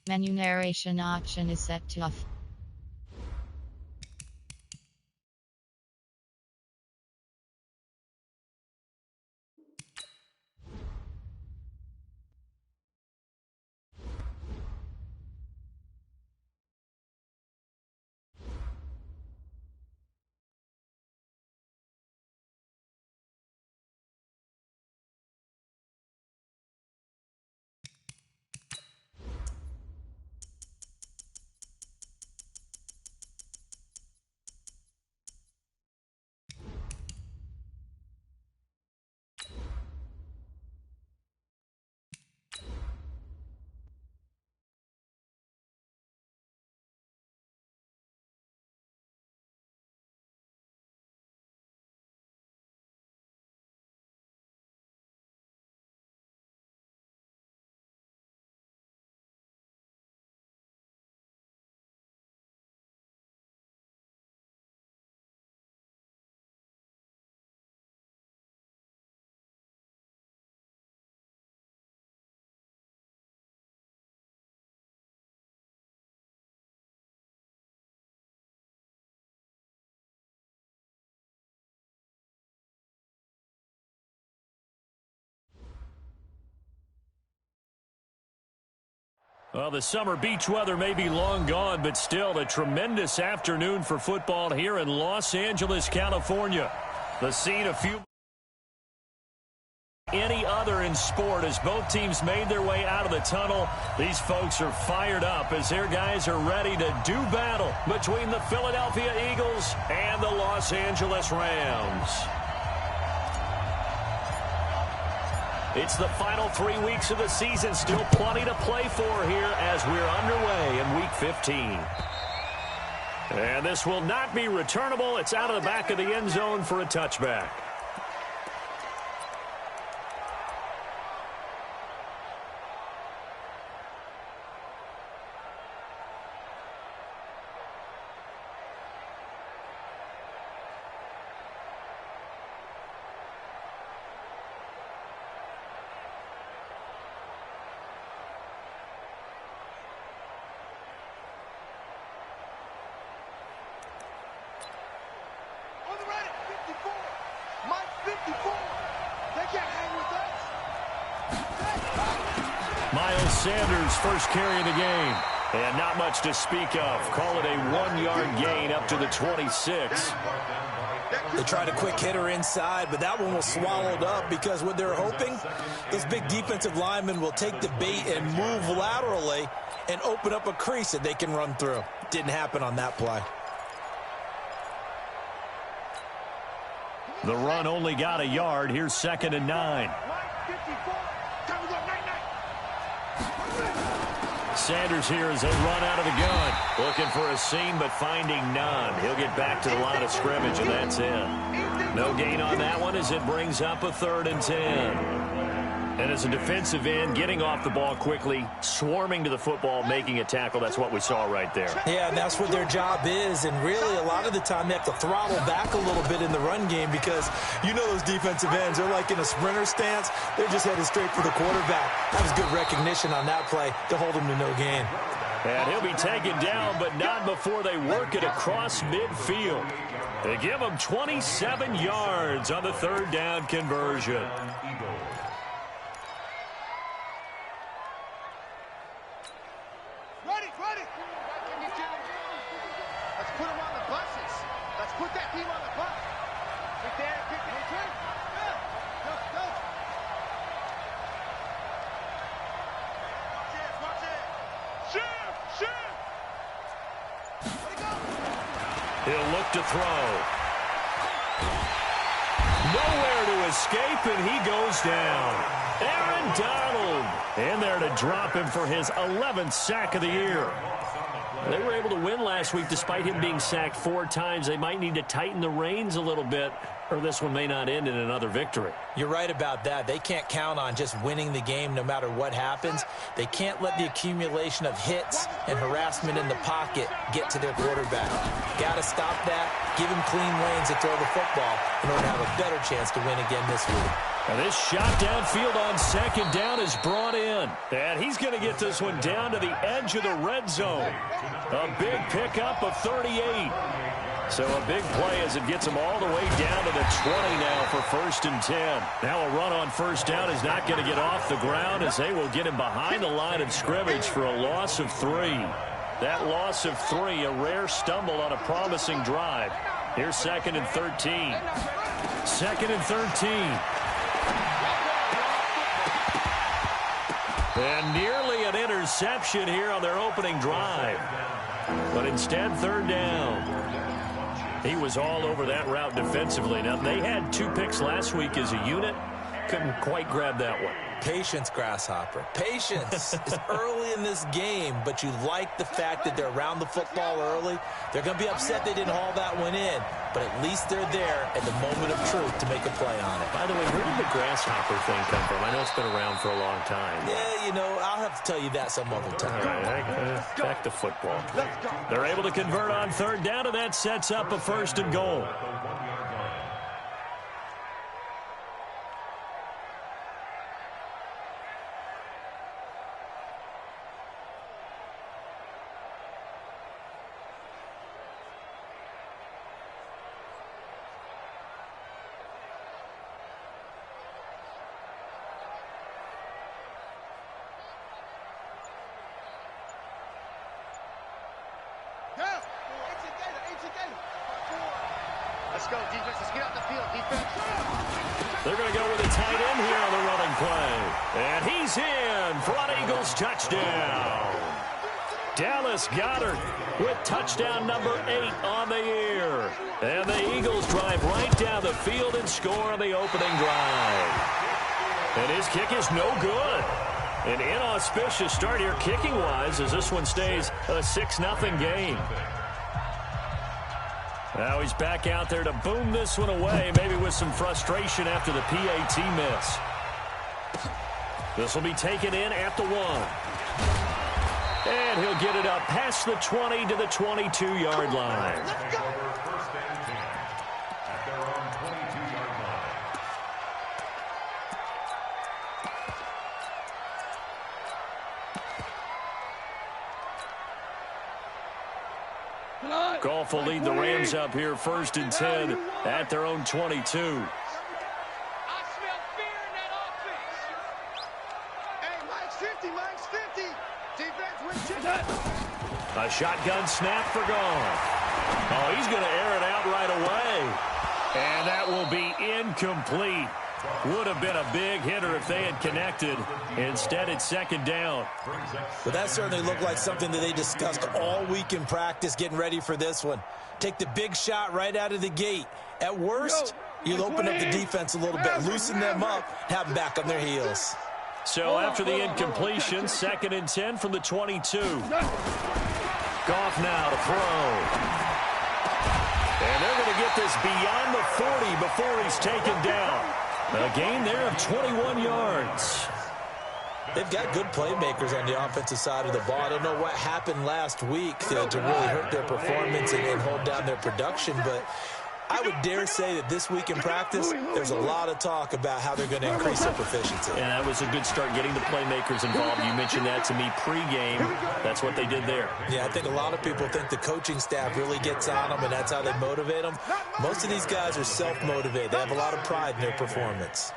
Menu narration option is set to off. Well, the summer beach weather may be long gone, but still a tremendous afternoon for football here in Los Angeles, California. The scene of few any other in sport as both teams made their way out of the tunnel. These folks are fired up as their guys are ready to do battle between the Philadelphia Eagles and the Los Angeles Rams. It's the final 3 weeks of the season. Still plenty to play for here as we're underway in Week 15. And this will not be returnable. It's out of the back of the end zone for a touchback. Miles Sanders first carry of the game. And not much to speak of. Call it a 1-yard gain up to the 26. They tried a quick hitter inside, but that one was swallowed up because what they're hoping, those big defensive linemen will take the bait and move laterally and open up a crease that they can run through. Didn't happen on that play. The run only got a yard. Here's 2nd and 9. Sanders here as they run out of the gun. Looking for a seam, but finding none. He'll get back to the line of scrimmage, and that's it. No gain on that one as it brings up a 3rd and 10. And as a defensive end, getting off the ball quickly, swarming to the football, making a tackle, that's what we saw right there. Yeah, and that's what their job is. And really, a lot of the time, they have to throttle back a little bit in the run game because you know those defensive ends, they're like in a sprinter stance. They're just headed straight for the quarterback. That was good recognition on that play to hold him to no gain. And he'll be taken down, but not before they work it across midfield. They give him 27 yards on the 3rd down conversion. He'll look to throw. Nowhere to escape, and he goes down. Aaron Donald in there to drop him for his 11th sack of the year. They were able to win last week despite him being sacked 4 times. They might need to tighten the reins a little bit or this one may not end in another victory. You're right about that. They can't count on just winning the game no matter what happens. They can't let the accumulation of hits and harassment in the pocket get to their quarterback. Got to stop that, give him clean lanes to throw the football in order to have a better chance to win again this week. And this shot downfield on second down is brought in. And he's going to get this one down to the edge of the red zone. A big pickup of 38. So a big play as it gets him all the way down to the 20 now for 1st and 10. Now a run on first down is not going to get off the ground as they will get him behind the line of scrimmage for a loss of 3. That loss of 3, a rare stumble on a promising drive. Here's 2nd and 13. 2nd and 13. And nearly an interception here on their opening drive. But instead, 3rd down. He was all over that route defensively. Now, they had 2 picks last week as a unit. Couldn't quite grab that one. Patience, Grasshopper. Patience. It's early in this game, but you like the fact that they're around the football early. They're going to be upset they didn't haul that one in, but at least they're there at the moment of truth to make a play on it. By the way, where did the Grasshopper thing come from? I know it's been around for a long time. Yeah, you know, I'll have to tell you that some other time. All right, back to football. They're able to convert on 3rd down, and that sets up a 1st and goal. Let's go, defense. Let's get out the field, defense. They're going to go with a tight end here on the running play. And he's in for an Eagles touchdown. Dallas Goedert with touchdown number 8 on the year. And the Eagles drive right down the field and score on the opening drive. And his kick is no good. An inauspicious start here kicking-wise as this one stays a 6-0 game. Now he's back out there to boom this one away, maybe with some frustration after the PAT miss. This will be taken in at the 1. And he'll get it up past the 20 to the 22-yard line. Goff will lead the Rams up here 1st and 10 at their own 22. I smell fear in that offense. Hey, Mike's 50, Mike's 50. Defense with chicken. A shotgun snap for Goff. Oh, he's going to air it out right away. And that will be incomplete. Would have been a big hitter if they had connected. Instead, it's 2nd down. But that certainly looked like something that they discussed all week in practice getting ready for this one. Take the big shot right out of the gate. At worst, you'll open up the defense a little bit, loosen them up, have them back on their heels. So after the incompletion, 2nd and 10 from the 22. Goff now to throw. And they're going to get this beyond the 40 before he's taken down. A gain there of 21 yards. They've got good playmakers on the offensive side of the ball. I don't know what happened last week to really hurt their performance and hold down their production, but I would dare say that this week in practice, there's a lot of talk about how they're going to increase their proficiency. And that was a good start getting the playmakers involved. You mentioned that to me pregame. That's what they did there. Yeah, I think a lot of people think the coaching staff really gets on them, and that's how they motivate them. Most of these guys are self-motivated. They have a lot of pride in their performance.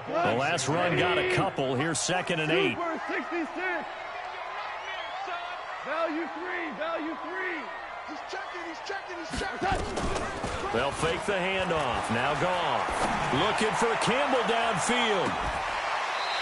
The last run got a couple. Here's 2nd and 8. Value 3. He's checking. They'll fake the handoff. Now Goff looking for Campbell downfield.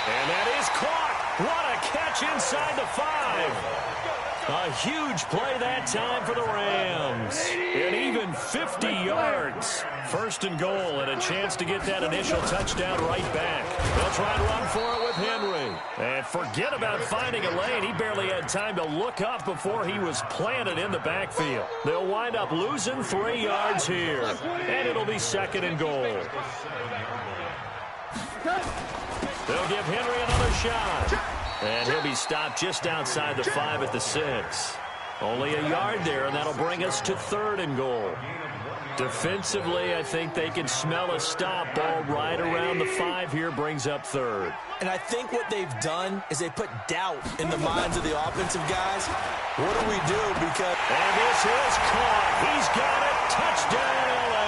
And that is caught. What a catch inside the 5. A huge play that time for the Rams. And even 50 yards. First and goal, and a chance to get that initial touchdown right back. They'll try and run for it with Henry. And forget about finding a lane. He barely had time to look up before he was planted in the backfield. They'll wind up losing 3 yards here. And it'll be second and goal. They'll give Henry another shot. And he'll be stopped just outside the 5 at the 6. Only a yard there, and that'll bring us to third and goal. Defensively, I think they can smell a stop. Ball right around the 5 here brings up third. And I think what they've done is they put doubt in the minds of the offensive guys. What do we do? Because... And this is caught. He's got it. Touchdown, LA.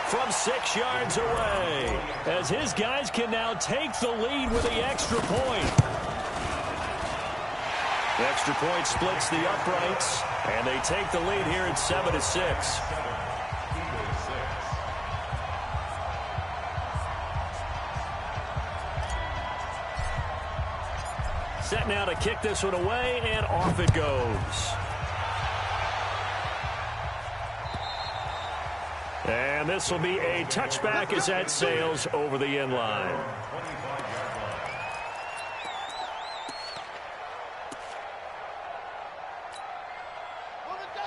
From 6 yards away, as his guys can now take the lead with the extra point. The extra point splits the uprights, and they take the lead here at 7-6. Set now to kick this one away, and off it goes. And this will be a touchback as that sails over the end line.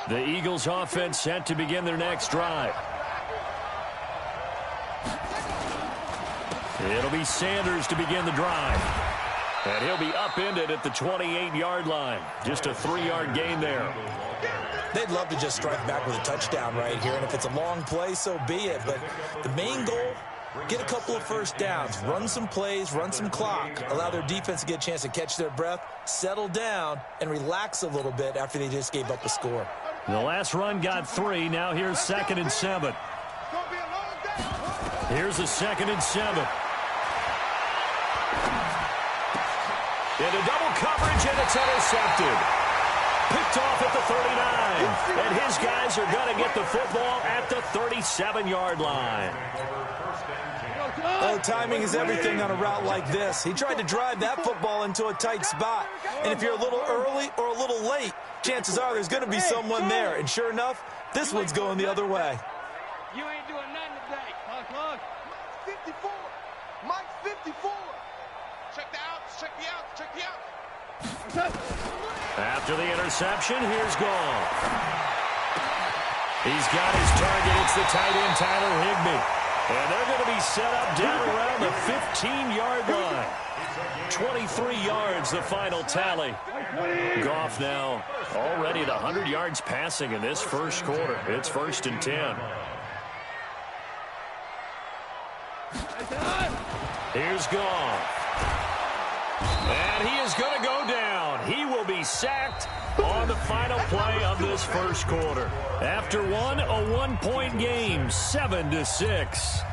The Eagles offense set to begin their next drive. It'll be Sanders to begin the drive. And he'll be upended at the 28-yard line. Just a 3-yard gain there. They'd love to just strike back with a touchdown right here, and if it's a long play, so be it. But the main goal, get a couple of first downs, run some plays, run some clock, allow their defense to get a chance to catch their breath, settle down, and relax a little bit after they just gave up a score. The last run got 3. Now here's 2nd and 7. Here's a 2nd and 7. Into double coverage, and it's intercepted. Picked off at the 39. And his guys are going to get the football at the 37-yard line. Oh, timing is everything on a route like this. He tried to drive that football into a tight spot. And if you're a little early or a little late, chances are there's going to be someone there. And sure enough, this one's going the other way. You ain't doing nothing today. Look. 54. Mike 54. Check the outs. Check the outs. Check the outs. After the interception, here's Goff. He's got his target. It's the tight end, Tyler Higbee. And they're going to be set up down around the 15-yard line. 23 yards, the final tally. Goff now already at 100 yards passing in this first quarter. It's 1st and 10. Here's Goff. And he is going to go down. He will be sacked on the final play of this first quarter. After one, a 1-point game, 7-6.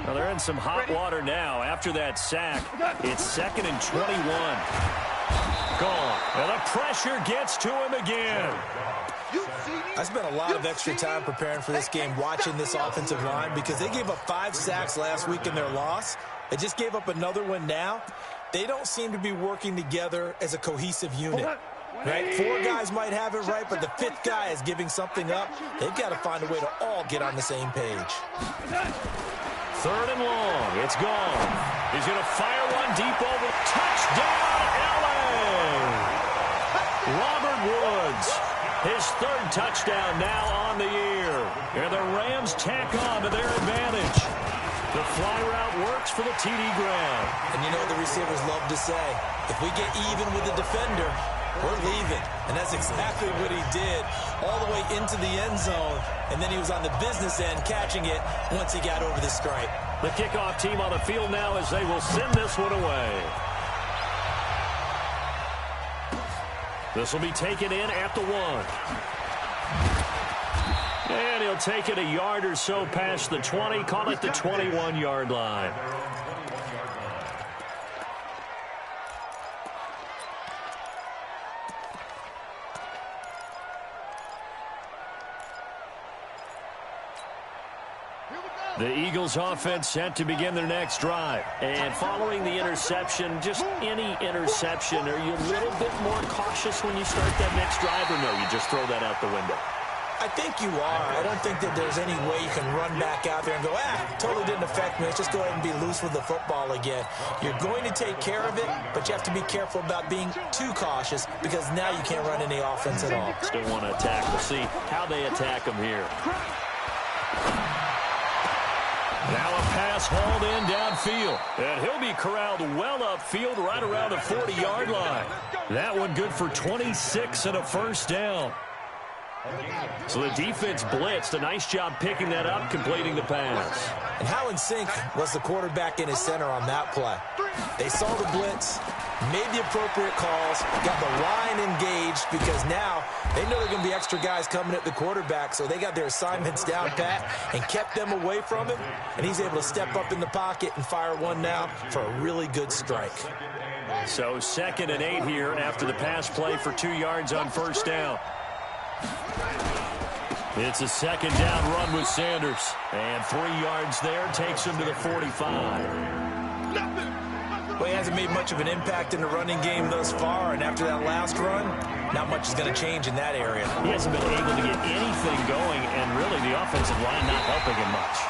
Well, they're in some hot water now. After that sack, it's 2nd and 21. Gone. And the pressure gets to him again. I spent a lot of extra time preparing for this game, watching this offensive line, because they gave up 5 sacks last week in their loss. They just gave up another one now. They don't seem to be working together as a cohesive unit. Right? 4 guys might have it right, but the 5th guy is giving something up. They've got to find a way to all get on the same page. 3rd and long. It's gone. He's going to fire one deep over. Touchdown, LA! Robert Woods. His 3rd touchdown now on the year. And the Rams tack on to their advantage. The fly route works for the TD grab. And you know what the receivers love to say? If we get even with the defender, we're leaving. And that's exactly what he did all the way into the end zone. And then he was on the business end catching it once he got over the stripe. The kickoff team on the field now as they will send this one away. This will be taken in at the 1. And he'll take it a yard or so past the 20, call it the 21-yard line. The Eagles offense set to begin their next drive. And following the interception, just any interception, are you a little bit more cautious when you start that next drive, or no, you just throw that out the window? I think you are. I don't think that there's any way you can run back out there and go, totally didn't affect me. Let's just go ahead and be loose with the football again. You're going to take care of it, but you have to be careful about being too cautious because now you can't run any offense at all. Still want to attack. We'll see how they attack them here. Now a pass hauled in downfield. And he'll be corralled well upfield right around the 40-yard line. That one good for 26 and a first down. So the defense blitzed. A nice job picking that up, completing the pass. And how in sync was the quarterback in his center on that play? They saw the blitz, made the appropriate calls, got the line engaged because now they know there are going to be extra guys coming at the quarterback, so they got their assignments down pat and kept them away from him, and he's able to step up in the pocket and fire one now for a really good strike. So 2nd and 8 here after the pass play for 2 yards on first down. It's a 2nd down run with Sanders. And 3 yards there takes him to the 45. Well, he hasn't made much of an impact in the running game thus far, and after that last run, not much is going to change in that area. He hasn't been able to get anything going, and really the offensive line not helping him much.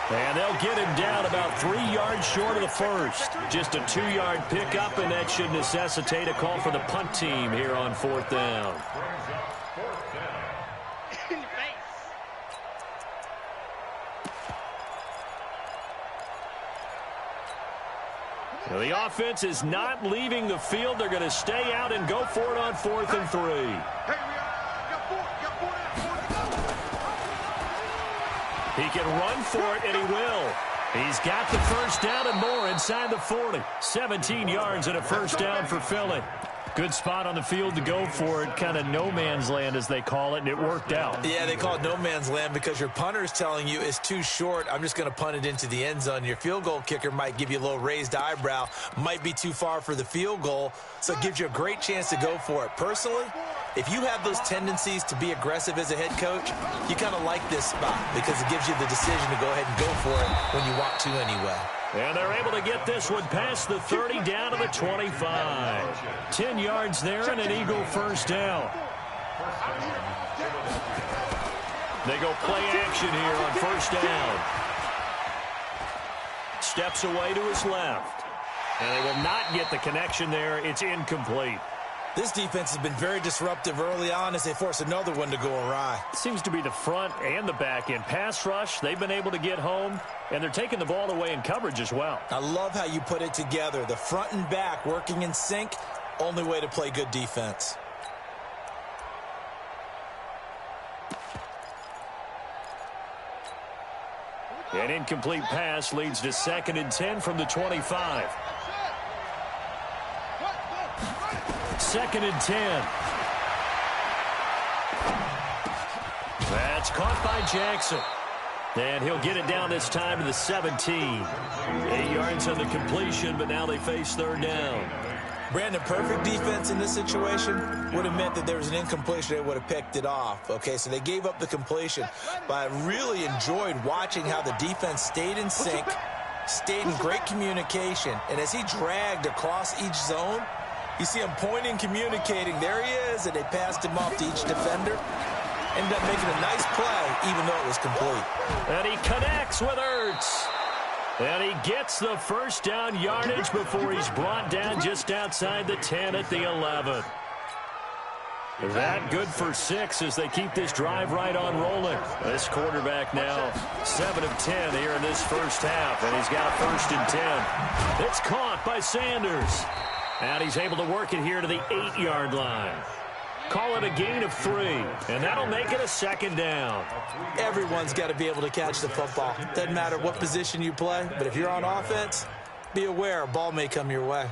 And they'll get him down about 3 yards short of the first. Just a 2-yard pickup, and that should necessitate a call for the punt team here on 4th down. Now, the offense is not leaving the field. They're going to stay out and go for it on 4th and 3. He can run for it, and he will. He's got the first down and more inside the 40. 17 yards and a first down for Philly. Good spot on the field to go for it, kind of no man's land as they call it, and it worked out. Yeah, they call it no man's land because your punter's telling you it's too short. I'm just going to punt it into the end zone. Your field goal kicker might give you a little raised eyebrow, might be too far for the field goal, so it gives you a great chance to go for it. Personally, if you have those tendencies to be aggressive as a head coach, you kind of like this spot because it gives you the decision to go ahead and go for it when you want to anyway. And they're able to get this one past the 30 down to the 25. 10 yards there and an Eagle first down. They go play action here on first down. Steps away to his left. And they will not get the connection there. It's incomplete. This defense has been very disruptive early on as they force another one to go awry. It seems to be the front and the back end. Pass rush, they've been able to get home, and they're taking the ball away in coverage as well. I love how you put it together. The front and back working in sync, only way to play good defense. An incomplete pass leads to 2nd and 10 from the 25. 2nd and 10. That's caught by Jackson. And he'll get it down this time to the 17. 8 yards on the completion, but now they face 3rd down. Brandon, perfect defense in this situation would have meant that there was an incompletion. They would have picked it off. Okay, so they gave up the completion. But I really enjoyed watching how the defense stayed in sync, stayed in great communication. And as he dragged across each zone, you see him pointing, communicating. There he is, and they passed him off to each defender. Ended up making a nice play, even though it was complete. And he connects with Ertz. And he gets the first down yardage before he's brought down just outside the 10 at the 11. That good for 6 as they keep this drive right on rolling. This quarterback now 7 of 10 here in this first half, and he's got a 1st and 10. It's caught by Sanders. And he's able to work it here to the 8-yard line. Call it a gain of 3, and that'll make it a 2nd down. Everyone's got to be able to catch the football. Doesn't matter what position you play, but if you're on offense, be aware a ball may come your way.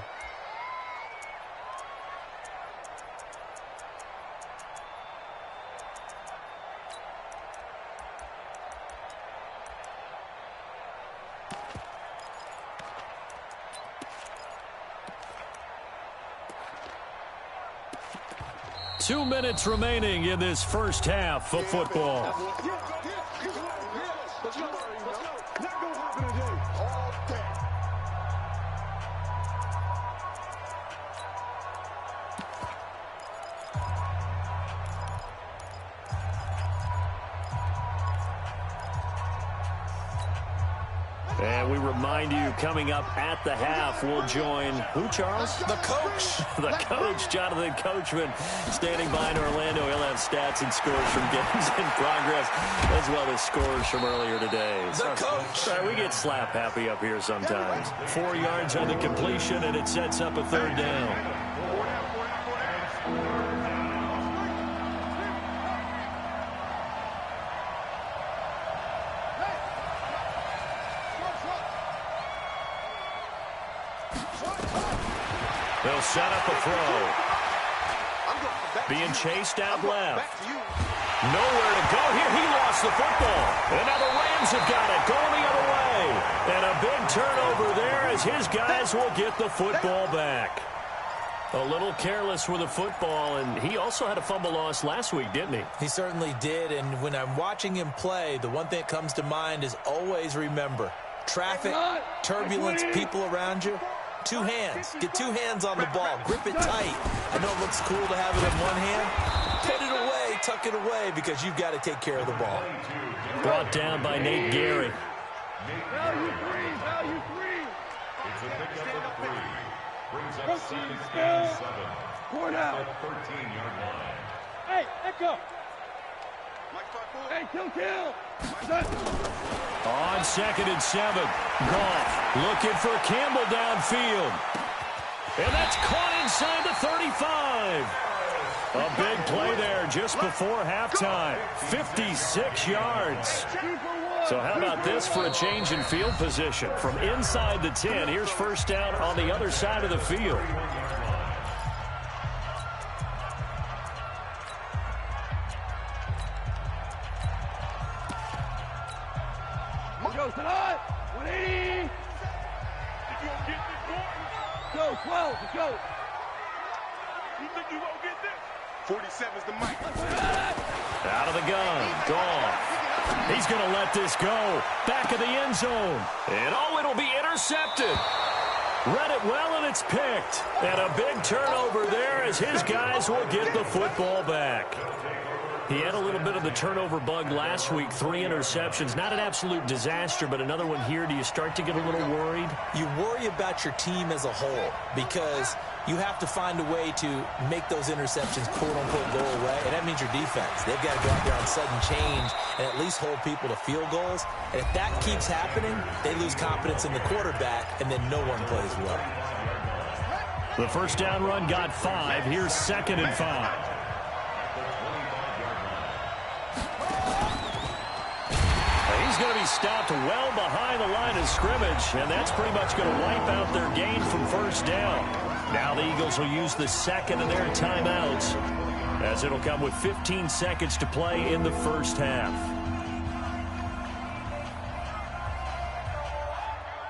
Two minutes remaining in this first half of football. Let's go. Let's go. Not gonna happen today. All day. And we remind you, coming up at the half, we'll join who, Charles? The coach. The coach, Jonathan Coachman, standing by in Orlando. He'll have stats and scores from games in progress, as well as scores from earlier today. The coach. Sorry, we get slap happy up here sometimes. 4 yards on the completion, and it sets up a third down. They'll set up a throw. Being chased out left. Nowhere to go here. He lost the football. And now the Rams have got it. Going the other way. And a big turnover there as his guys will get the football back. A little careless with the football, and he also had a fumble loss last week, didn't he? He certainly did, and when I'm watching him play, the one thing that comes to mind is always remember, traffic, turbulence, people around you. 2 hands. Get 2 hands on the ball. Grip it tight. I know it looks cool to have it in one hand. Put it away, tuck it away, because you've got to take care of the ball. Brought down by Nate Gary. Value three. It's a pickup of 3. Brings up 2nd and 7. Point out. 13-yard line. Hey, echo. Hey, kill. On 2nd and 7. Goff looking for Campbell downfield. And that's caught inside the 35. A big play there just before halftime. 56 yards. So how about this for a change in field position? From inside the 10, here's first down on the other side of the field. Goes tonight. 180. Go, 12. Let's go. You think you won't get this? 47's the mic. Out of the gun. Goff. He's going to let this go. Back of the end zone. And it'll be intercepted. Read it well, and it's picked. And a big turnover there as his guys will get the football back. He had a little bit of the turnover bug last week, 3 interceptions. Not an absolute disaster, but another one here. Do you start to get a little worried? You worry about your team as a whole because you have to find a way to make those interceptions, quote-unquote, go away, and that means your defense. They've got to go out there on sudden change and at least hold people to field goals. And if that keeps happening, they lose confidence in the quarterback, and then no one plays well. The first down run got 5. Here's 2nd and 5. He's going to be stopped well behind the line of scrimmage, and that's pretty much going to wipe out their gain from first down. Now the Eagles will use the second of their timeouts, as it'll come with 15 seconds to play in the first half.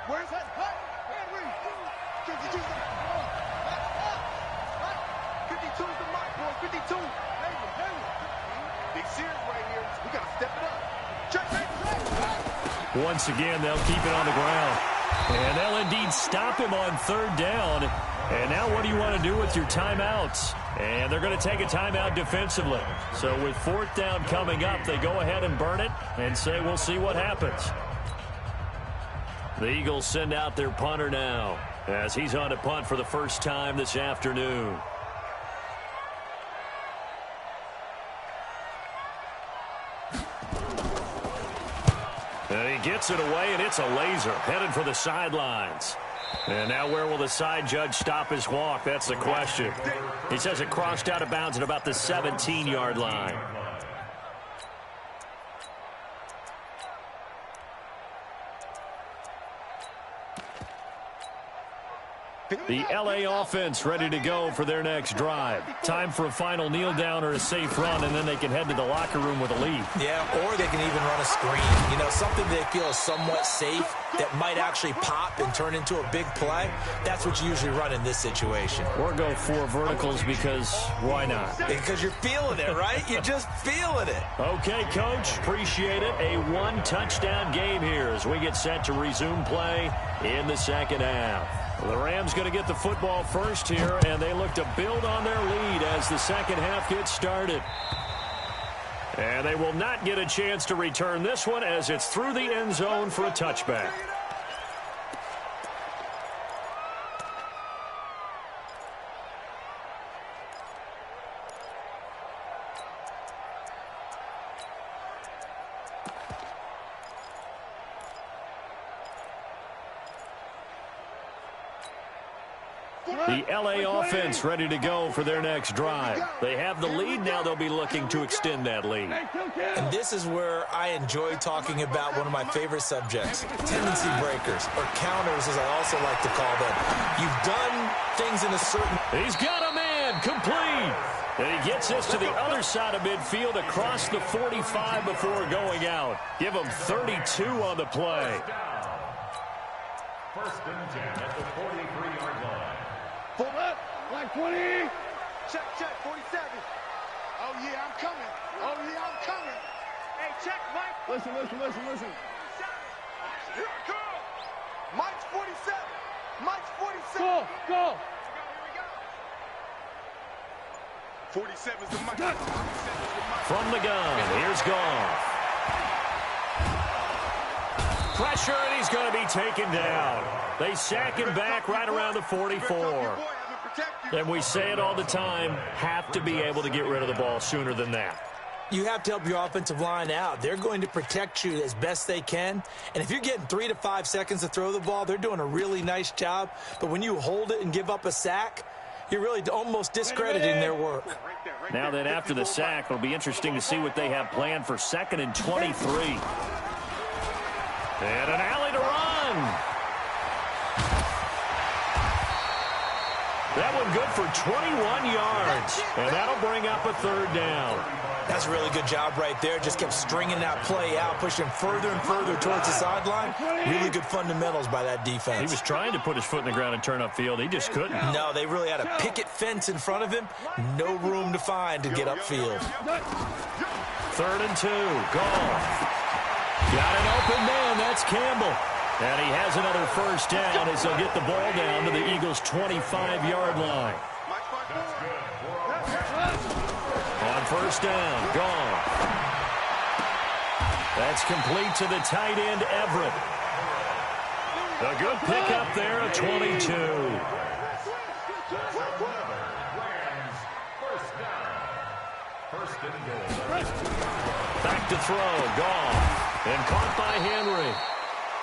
Where's that? 52's the mark, boys. 52. Big series right here. We got to step it up. Once again, they'll keep it on the ground. And they'll indeed stop him on third down. And now what do you want to do with your timeouts? And they're going to take a timeout defensively. So with 4th down coming up, they go ahead and burn it and say we'll see what happens. The Eagles send out their punter now as he's on to punt for the first time this afternoon. And he gets it away, and it's a laser headed for the sidelines. And now where will the side judge stop his walk? That's the question. He says it crossed out of bounds at about the 17-yard line. The LA offense ready to go for their next drive. Time for a final kneel down or a safe run, and then they can head to the locker room with a lead. Yeah, or they can even run a screen. You know, something they feel is somewhat safe that might actually pop and turn into a big play. That's what you usually run in this situation. Or go 4 verticals because why not? Because you're feeling it, right? You're just feeling it. Okay, Coach. Appreciate it. A 1-touchdown game here as we get set to resume play in the second half. Well, the Rams going to get the football first here, and they look to build on their lead as the second half gets started. And they will not get a chance to return this one as it's through the end zone for a touchback. The LA offense ready to go for their next drive. They have the lead. Now they'll be looking to extend that lead. And this is where I enjoy talking about one of my favorite subjects, tendency breakers, or counters as I also like to call them. You've done things in a certain... He's got a man complete. And he gets this to the other side of midfield across the 45 before going out. Give him 32 on the play. First and 10 at the 43-yard line. Full up, like 20. Check, 47. Oh, yeah, I'm coming. Oh, yeah, I'm coming. Hey, check, Mike. Listen. Here I come. Mike's 47. Mike's 47. Go. Here we go. 47's the Mike. From the gun, here's Goff. Pressure, and he's going to be taken down. They sack him back right around the 44. And we say it all the time, have to be able to get rid of the ball sooner than that. You have to help your offensive line out. They're going to protect you as best they can. And if you're getting 3 to 5 seconds to throw the ball, they're doing a really nice job. But when you hold it and give up a sack, you're really almost discrediting their work. Now then, after the sack, it'll be interesting to see what they have planned for 2nd and 23. And an alley to run. That one good for 21 yards. And that'll bring up a 3rd down. That's a really good job right there. Just kept stringing that play out, pushing further and further towards the sideline. Really good fundamentals by that defense. He was trying to put his foot in the ground and turn upfield. He just couldn't. No, they really had a picket fence in front of him. No room to find to get upfield. 3rd and 2. Goff. Got an open man. That's Campbell. And he has another first down as they'll get the ball down to the Eagles' 25-yard line. On first down, Goff. That's complete to the tight end, Everett. A good pickup there at 22. Back to throw, Goff. And caught by Henry.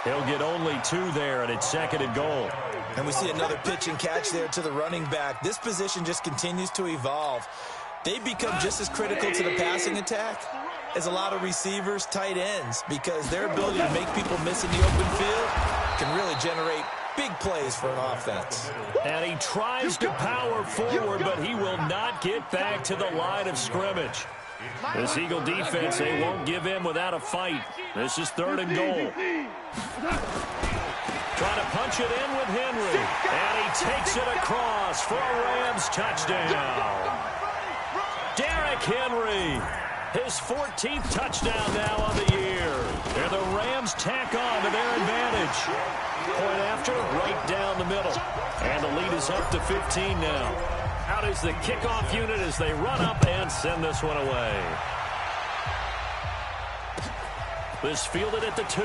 He'll get only 2 there, and it's 2nd and goal. And we see another pitch and catch there to the running back. This position just continues to evolve. They become just as critical to the passing attack as a lot of receivers, tight ends, because their ability to make people miss in the open field can really generate big plays for an offense. And he tries to power forward, but he will not get back to the line of scrimmage. This Eagle defense, they won't give in without a fight. This is 3rd and goal. Trying to punch it in with Henry. And he takes it across for a Rams touchdown. Derrick Henry, his 14th touchdown now on the year. And the Rams tack on to their advantage. Point after, right down the middle. And the lead is up to 15 now. Out is the kickoff unit as they run up and send this one away. This fielded at the 2.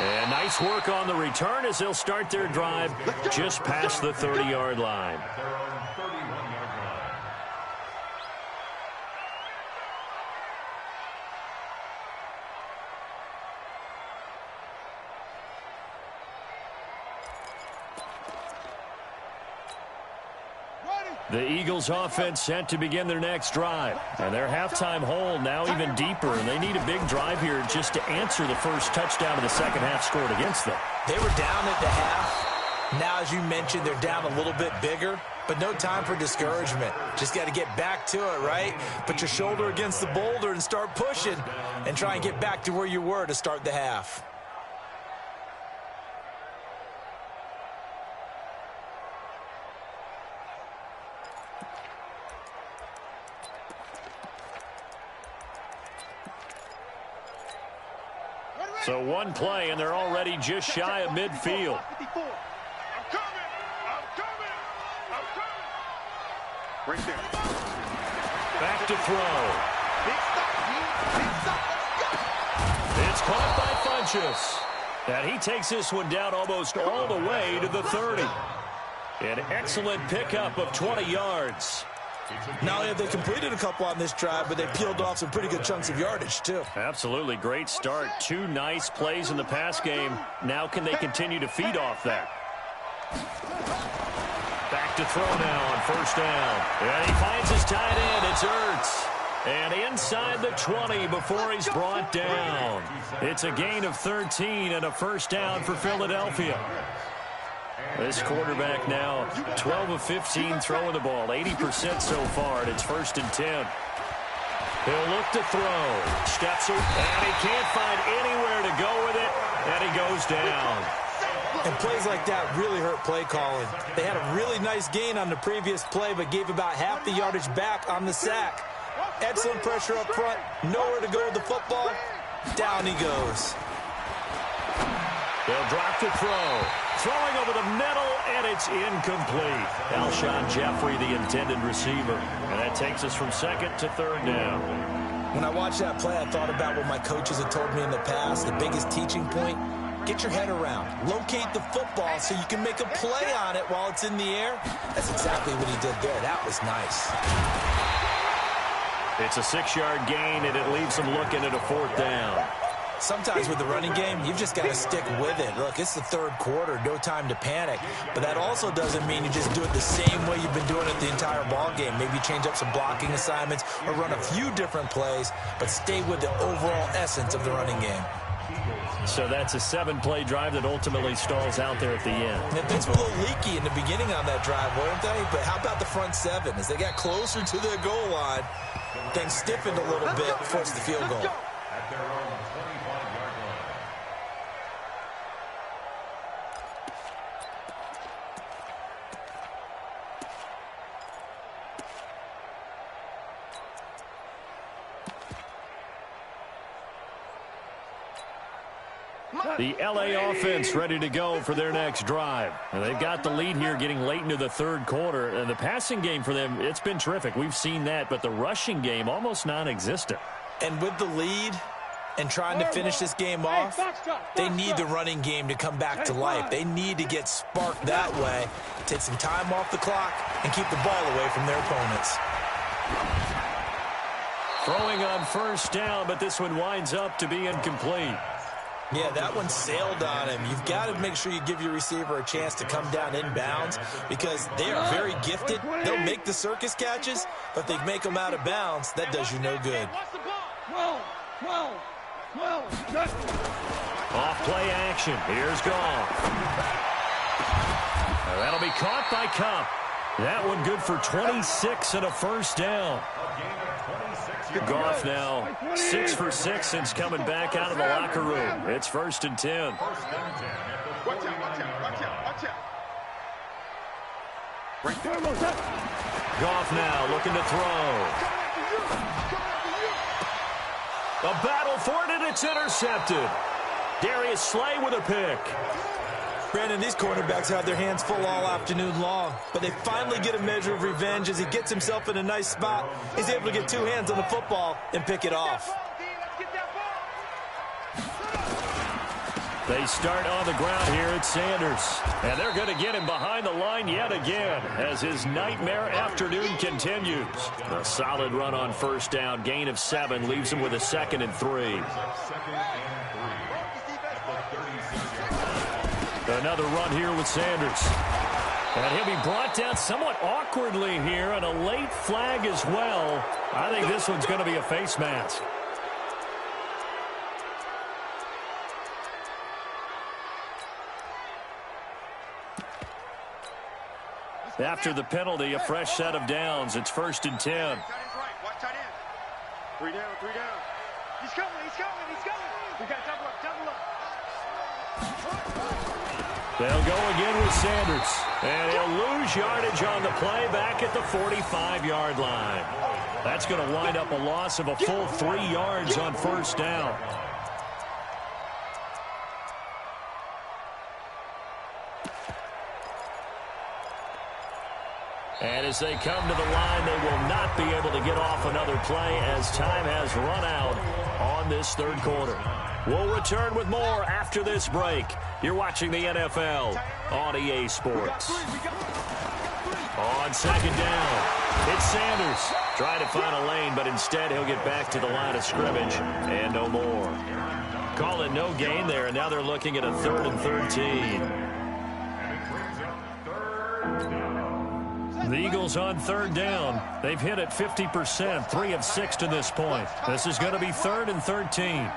And nice work on the return as they'll start their drive just past the 30-yard line. The Eagles offense set to begin their next drive. And their halftime hole now even deeper, and they need a big drive here just to answer the first touchdown of the second half scored against them. They were down at the half. Now, as you mentioned, they're down a little bit bigger, but no time for discouragement. Just got to get back to it, right? Put your shoulder against the boulder and start pushing and try and get back to where you were to start the half. So one play, and they're already just shy of midfield. I'm coming! I'm coming! I'm coming! Right there. Back to throw. Big stop, big stop. Let's go! It's caught by Funchess. And he takes this one down almost all the way to the 30. An excellent pickup of 20 yards. Not only have they completed a couple on this drive, but they peeled off some pretty good chunks of yardage, too. Absolutely great start. 2 nice plays in the pass game. Now can they continue to feed off that? Back to throw now on first down. And he finds his tight end. It's Ertz. And inside the 20 before he's brought down. It's a gain of 13 and a first down for Philadelphia. This quarterback now 12 of 15 throwing the ball, 80% so far, and it's 1st and 10. He'll look to throw. Steps it, and he can't find anywhere to go with it, and he goes down. And plays like that really hurt play calling. They had a really nice gain on the previous play, but gave about half the yardage back on the sack. Excellent pressure up front, nowhere to go with the football. Down he goes. They'll drop to throw. Throwing over the middle, and it's incomplete. Alshon Jeffrey, the intended receiver. And that takes us from 2nd to 3rd down. When I watched that play, I thought about what my coaches had told me in the past. The biggest teaching point, get your head around. Locate the football so you can make a play on it while it's in the air. That's exactly what he did there. That was nice. It's a 6-yard gain, and it leaves them looking at a 4th down. Sometimes with the running game, you've just got to stick with it. Look, it's the 3rd quarter, no time to panic. But that also doesn't mean you just do it the same way you've been doing it the entire ball game. Maybe change up some blocking assignments or run a few different plays, but stay with the overall essence of the running game. So that's a 7-play drive that ultimately stalls out there at the end. And things were a little leaky in the beginning on that drive, weren't they? But how about the front 7? As they got closer to their goal line, things stiffened a little bit, forced the field goal. At their own 25-yard line. The LA offense ready to go for their next drive. And they've got the lead here getting late into the 3rd quarter. And the passing game for them, it's been terrific. We've seen that, but the rushing game almost non-existent. And with the lead and trying to finish this game off, they need the running game to come back to life. They need to get sparked that way, take some time off the clock, and keep the ball away from their opponents. Throwing on first down, but this one winds up to be incomplete. Yeah, that one sailed on him. You've got to make sure you give your receiver a chance to come down inbounds because they are very gifted. They'll make the circus catches, but if they make them out of bounds, that does you no good. Off play action. Here's Goff. That'll be caught by Kupp. That one good for 26 and a first down. Goff now 6 for 6 since coming back out of the locker room. It's 1st and 10. Watch out. Right there. Goff now looking to throw. A battle for it, and it's intercepted. Darius Slay with a pick. Brandon, these quarterbacks have their hands full all afternoon long, but they finally get a measure of revenge as he gets himself in a nice spot. He's able to get 2 hands on the football and pick it off. They start on the ground here at Sanders. And they're going to get him behind the line yet again as his nightmare afternoon continues. A solid run on first down. Gain of 7 leaves him with a 2nd and 3. Another run here with Sanders. And he'll be brought down somewhat awkwardly here, and a late flag as well. I think this one's going to be a face mask. After the penalty, a fresh set of downs. It's 1st and 10. Watch tight end. 3 down, 3 down. He's coming, he's coming, he's coming. We got double up, double up. They'll go again with Sanders. And he'll lose yardage on the play back at the 45-yard line. That's going to wind up a loss of a full 3 yards on 1st down. And as they come to the line, they will not be able to get off another play as time has run out on this 3rd quarter. We'll return with more after this break. You're watching the NFL on EA Sports. On 2nd down, it's Sanders trying to find a lane, but instead he'll get back to the line of scrimmage and no more. Call it no gain there, and now they're looking at a 3rd and 13. The Eagles on 3rd down. They've hit it 50%, 3 of 6 to this point. This is going to be 3rd and 13.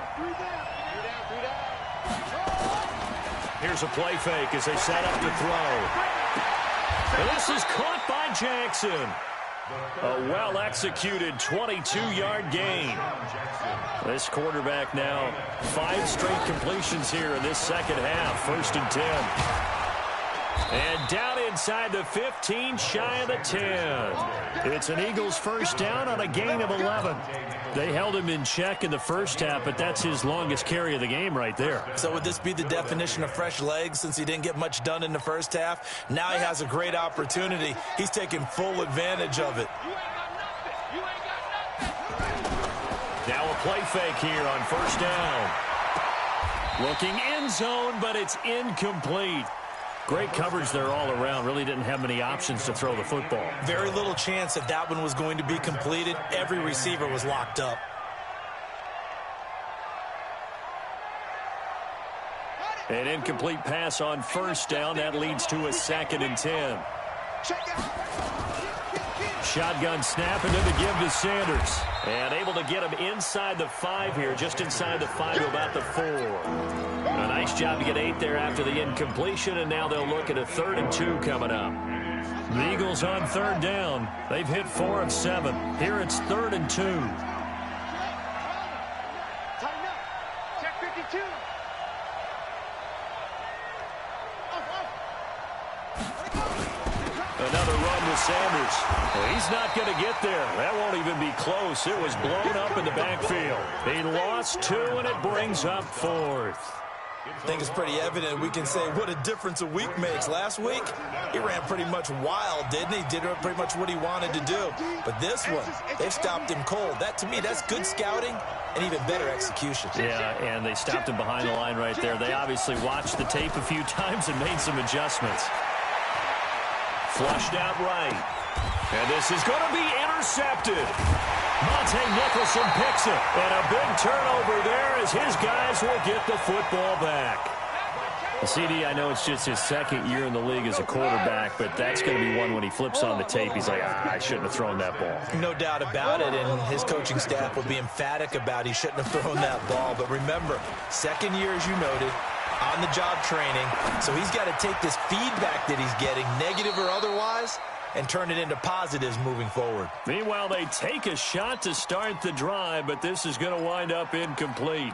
Here's a play fake as they set up to throw. And this is caught by Jackson. A well-executed 22-yard gain. This quarterback now 5 straight completions here in this 2nd half. 1st and 10. And down inside the 15, shy of the 10. It's an Eagles 1st down on a gain of 11. They held him in check in the 1st half, but that's his longest carry of the game right there. So would this be the definition of fresh legs since he didn't get much done in the 1st half? Now he has a great opportunity. He's taking full advantage of it. Now a play fake here on 1st down. Looking end zone, but it's incomplete. Great coverage there all around. Really didn't have many options to throw the football. Very little chance that that one was going to be completed. Every receiver was locked up. An incomplete pass on 1st down. That leads to a 2nd and 10. Shotgun snap, and then the give to Sanders. And able to get him inside the 5 here, just inside the 5 to about the 4. A nice job to get 8 there after the incompletion, and now they'll look at a 3rd and 2 coming up. The Eagles on 3rd down. They've hit 4 of 7. Here it's 3rd and 2. Tighten up. Check 52. Another run with Sanders. Well, he's not going to get there. That won't even be close. It was blown up in the backfield. He lost 2, and it brings up 4th. I think it's pretty evident. We can say what a difference a week makes. Last week, he ran pretty much wild, didn't he? Did pretty much what he wanted to do. But this one, they've stopped him cold. That, to me, that's good scouting and even better execution. Yeah, and they stopped him behind the line right there. They obviously watched the tape a few times and made some adjustments. Flushed out right. And this is going to be intercepted. Monte Nicholson picks it. And a big turnover there as his guys will get the football back. CD, I know it's just his 2nd year in the league as a quarterback, but that's going to be one when he flips on the tape. He's like, I shouldn't have thrown that ball. No doubt about it, and his coaching staff will be emphatic about he shouldn't have thrown that ball. But remember, 2nd year, as you noted, on-the-job training. So he's got to take this feedback that he's getting, negative or otherwise, and turn it into positives moving forward. Meanwhile, they take a shot to start the drive, but this is going to wind up incomplete.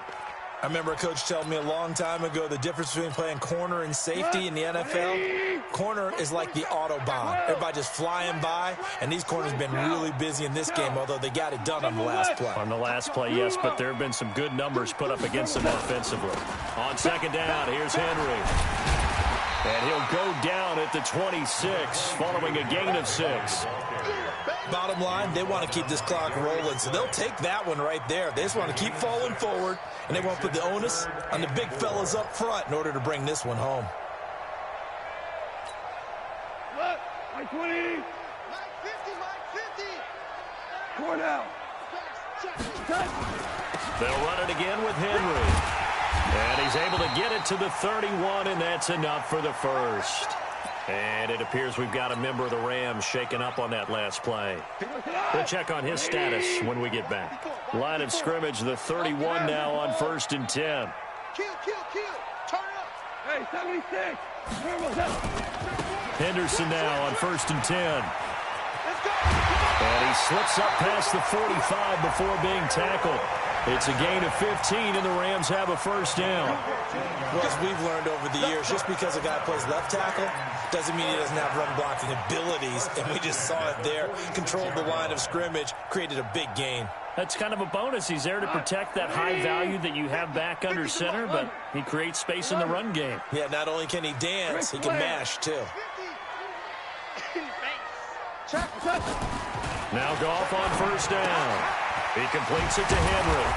I remember a coach telling me a long time ago the difference between playing corner and safety in the NFL. Corner is like the Autobahn. Everybody just flying by, and these corners have been really busy in this game, although they got it done on the last play. On the last play, yes, but there have been some good numbers put up against them offensively. On 2nd down, here's Henry. And he'll go down at the 26 following a gain of 6. Bottom line, they want to keep this clock rolling, so they'll take that one right there. They just want to keep falling forward, and they want to put the onus on the big fellas up front in order to bring this one home. Left, Mike 20. Mike 50, Mike 50. Core down. They'll run it again with Henry. And he's able to get it to the 31, and that's enough for the 1st. And it appears we've got a member of the Rams shaken up on that last play. We'll check on his status when we get back. Line of scrimmage, the 31 now on 1st and 10. Kill. Turn up. Hey, 76. Henderson now on 1st and 10. Let's go. And he slips up past the 45 before being tackled. It's a gain of 15, and the Rams have a first down. Well, as we've learned over the years, just because a guy plays left tackle doesn't mean he doesn't have run-blocking abilities, and we just saw it there. Controlled the line of scrimmage, created a big gain. That's kind of a bonus. He's there to protect that high value that you have back under center, but he creates space in the run game. Yeah, not only can he dance, he can mash, too. Now Goff on first down. He completes it to Henry.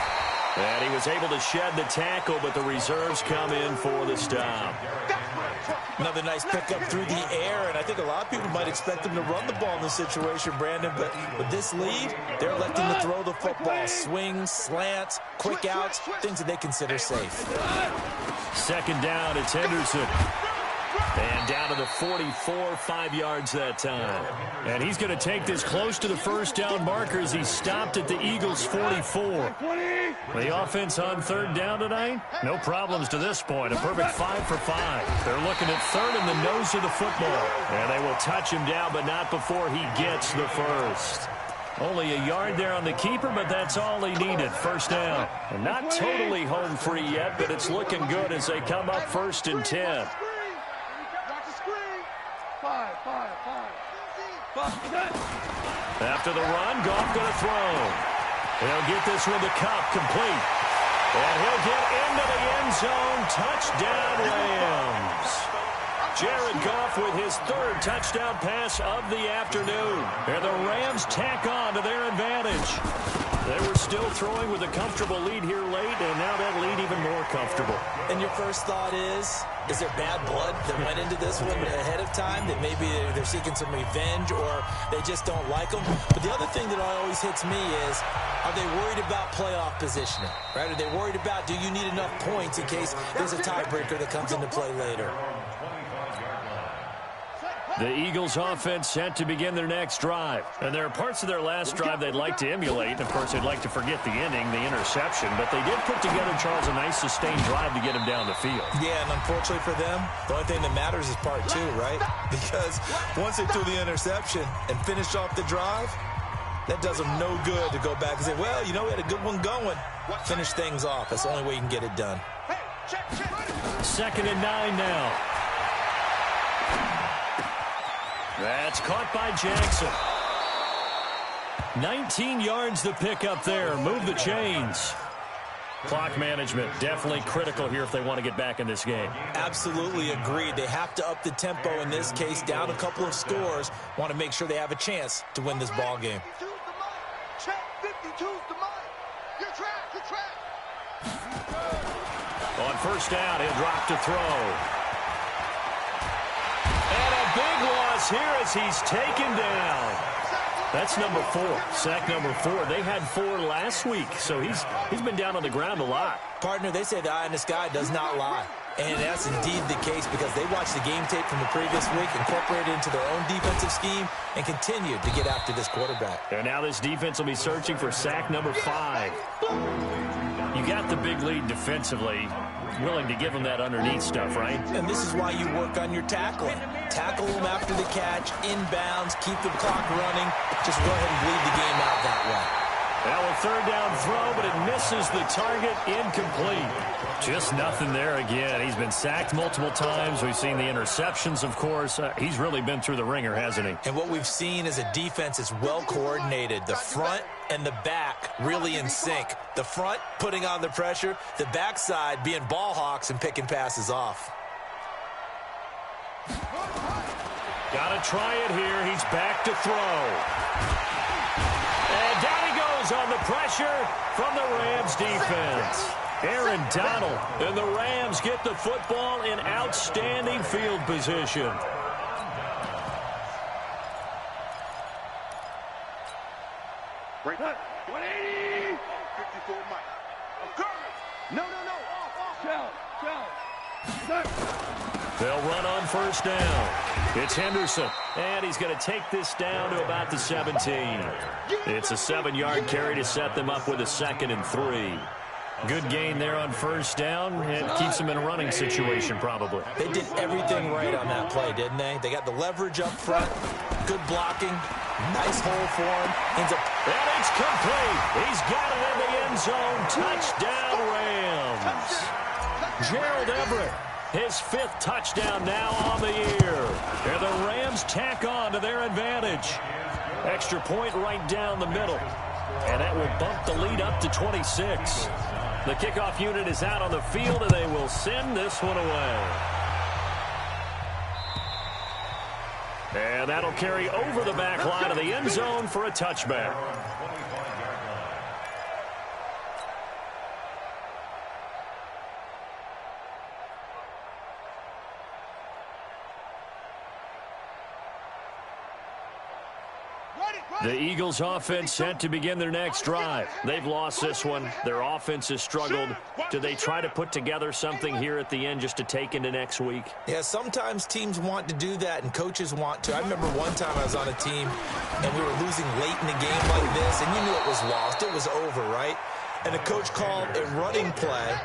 And he was able to shed the tackle, but the reserves come in for the stop. Another nice pickup through the air, and I think a lot of people might expect him to run the ball in this situation, Brandon, but with this lead, they're electing to throw the football. Swings, slants, quick outs, things that they consider safe. Second down, it's Henderson. And down to the 44, 5 yards that time. And he's going to take this close to the first down marker as he stopped at the Eagles' 44. The offense on third down tonight, no problems to this point. A perfect 5 for 5. They're looking at third in the nose of the football. And they will touch him down, but not before he gets the first. Only a yard there on the keeper, but that's all he needed. First down. And not totally home free yet, but it's looking good as they come up 1st and 10. After the run, Goff going to throw. He'll get this one to Cup, complete. And he'll get into the end zone. Touchdown, Rams. Jared Goff with his 3rd touchdown pass of the afternoon. And the Rams tack on to their advantage. They were still throwing with a comfortable lead here late, and now that lead even more comfortable. And your first thought is there bad blood that went into this one ahead of time, that maybe they're seeking some revenge or they just don't like them? But the other thing that always hits me is, are they worried about playoff positioning? Right? Are they worried about, do you need enough points in case there's a tiebreaker that comes into play later? The Eagles offense set to begin their next drive. And there are parts of their last drive they'd like to emulate. Of course, they'd like to forget the inning, the interception. But they did put together, Charles, a nice sustained drive to get him down the field. Yeah, and unfortunately for them, the only thing that matters is part 2, right? Because once they threw the interception and finished off the drive, that does them no good to go back and say, well, you know, we had a good one going. Finish things off. That's the only way you can get it done. 2nd and 9 now. That's caught by Jackson. 19 yards the pick up there. Move the chains. Clock management definitely critical here if they want to get back in this game. Absolutely agreed. They have to up the tempo in this case, down a couple of scores. Want to make sure they have a chance to win this ball game. On first down, he'll drop to throw. And a big loss here as he's taken down. That's number 4. Sack number 4. They had 4 last week, so he's been down on the ground a lot. Partner, they say the eye in the sky does not lie. And that's indeed the case because they watched the game tape from the previous week, incorporated it into their own defensive scheme, and continued to get after this quarterback. And now this defense will be searching for sack number 5. You got the big lead defensively. Willing to give them that underneath stuff, right? And this is why you work on your tackling. Tackle them after the catch, inbounds, keep the clock running. Just go ahead and bleed the game out that way. Now a 3rd down throw, but it misses the target, incomplete. Just nothing there again. He's been sacked multiple times. We've seen the interceptions, of course. He's really been through the ringer, hasn't he? And what we've seen is a defense is well coordinated. The front and the back really in sync. The front putting on the pressure, the backside being ball hawks and picking passes off. Got to try it here. He's back to throw. And down he goes on the pressure from the Rams defense. Aaron Donald and the Rams get the football in outstanding field position. Break. 180. 54 Mike. I'm coming. No. Off. Shell. They'll run on first down. It's Henderson, and he's going to take this down to about the 17. It's a 7-yard carry to set them up with a 2nd and 3. Good gain there on first down, and keeps them in a running situation probably. They did everything right on that play, didn't they? They got the leverage up front, good blocking, nice hole for him. And it's complete. He's got it in the end zone. Touchdown, Rams. Gerald Everett, his 5th touchdown now on the year. And the Rams tack on to their advantage. Extra point right down the middle. And that will bump the lead up to 26. The kickoff unit is out on the field, and they will send this one away. And that'll carry over the back line of the end zone for a touchback. The Eagles offense set to begin their next drive. They've lost this one. Their offense has struggled. Do they try to put together something here at the end just to take into next week? Yeah, sometimes teams want to do that and coaches want to. I remember one time I was on a team and we were losing late in the game like this, and you knew it was lost. It was over, right? And the coach called a running play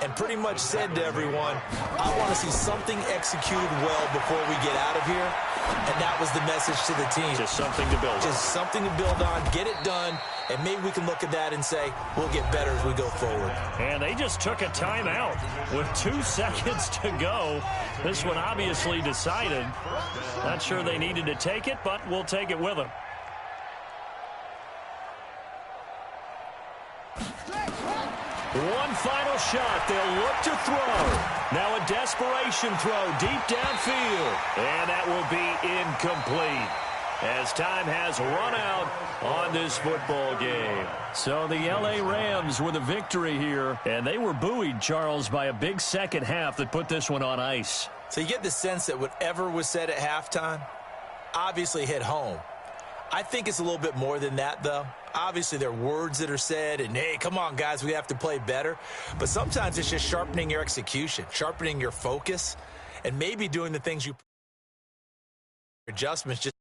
and pretty much said to everyone, I want to see something executed well before we get out of here. And that was the message to the team. Just something to build on. Just something to build on, get it done, and maybe we can look at that and say, we'll get better as we go forward. And they just took a timeout with 2 seconds to go. This one obviously decided. Not sure they needed to take it, but we'll take it with them. One final shot. They'll look to throw. Now a desperation throw deep downfield. And that will be incomplete as time has run out on this football game. So the L.A. Rams with a victory here. And they were buoyed, Charles, by a big second half that put this one on ice. So you get the sense that whatever was said at halftime obviously hit home. I think it's a little bit more than that, though. Obviously, there are words that are said, and, hey, come on, guys, we have to play better. But sometimes it's just sharpening your execution, sharpening your focus, and maybe doing the things you adjustments just